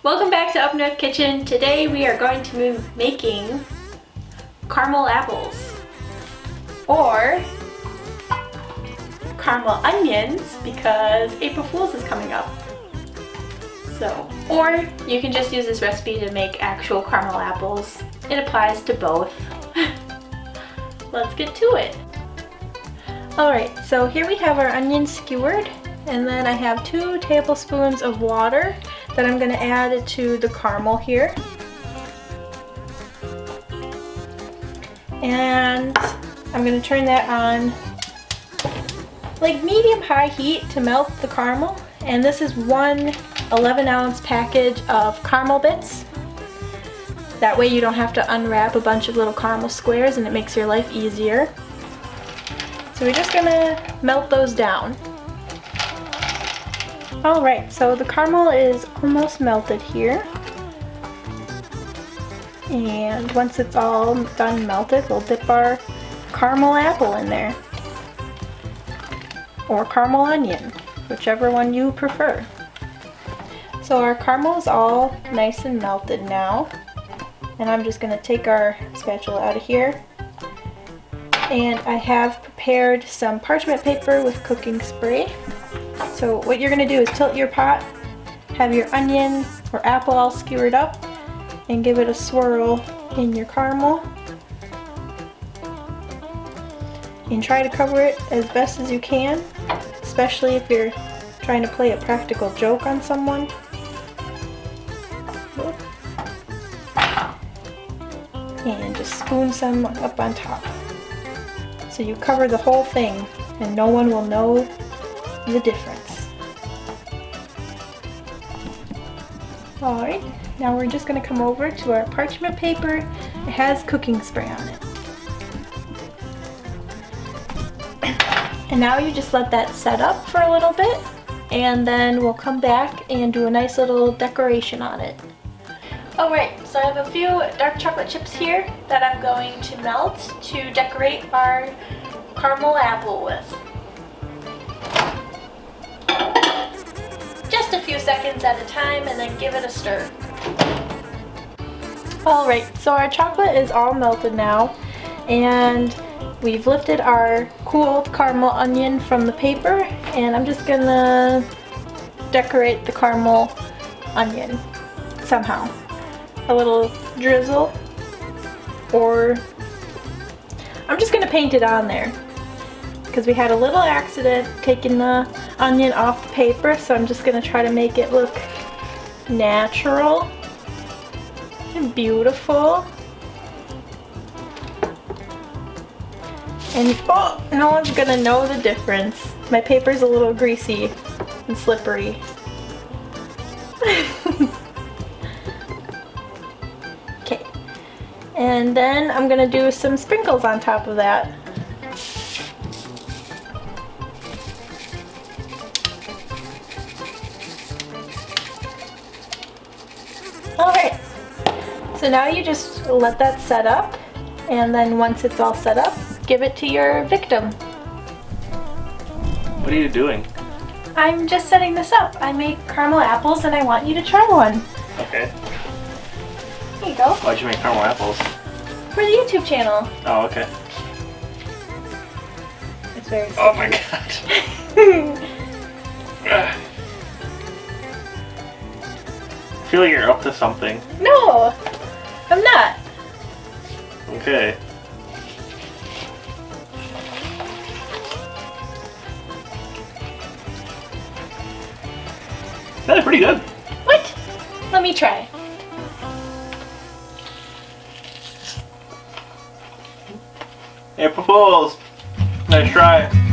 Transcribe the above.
Welcome back to Up North Kitchen. Today we are going to be making caramel apples or caramel onions because April Fool's is coming up. Or you can just use this recipe to make actual caramel apples. It applies to both. Let's get to it. Alright, so here we have our onions skewered, and then I have 2 tablespoons of water that I'm going to add to the caramel here. And I'm going to turn that on like medium-high heat to melt the caramel. And this is one 11-ounce package of caramel bits. That way you don't have to unwrap a bunch of little caramel squares and it makes your life easier. So we're just going to melt those down. Alright, so the caramel is almost melted here. And once it's all done melted, we'll dip our caramel apple in there. Or caramel onion, whichever one you prefer. So our caramel is all nice and melted now. And I'm just going to take our spatula out of here. And I have prepared some parchment paper with cooking spray. So what you're going to do is tilt your pot, have your onion or apple all skewered up, and give it a swirl in your caramel. And try to cover it as best as you can, especially if you're trying to play a practical joke on someone. And just spoon some up on top. So you cover the whole thing and no one will know the difference. Alright, now we're just going to come over to our parchment paper. It has cooking spray on it. And now you just let that set up for a little bit, and then we'll come back and do a nice little decoration on it. Alright, so I have a few dark chocolate chips here that I'm going to melt to decorate our caramel apple with. Just a few seconds at a time and then give it a stir. Alright, so our chocolate is all melted now, and we've lifted our cooled caramel onion from the paper, and I'm just gonna decorate the caramel onion somehow. A little drizzle, or I'm just gonna paint it on there because we had a little accident taking the onion off the paper, so I'm just gonna try to make it look natural and beautiful. And oh, no one's gonna know the difference. My paper's a little greasy and slippery. Okay, and then I'm gonna do some sprinkles on top of that. Alright, so now you just let that set up, and then once it's all set up, give it to your victim. What are you doing? I'm just setting this up. I make caramel apples and I want you to try one. Okay. Here you go. Why'd you make caramel apples? For the YouTube channel. Oh, okay. It's very Oh my god. I feel like you're up to something. No, I'm not. Okay. That's pretty good. What? Let me try. April Fools. Nice try.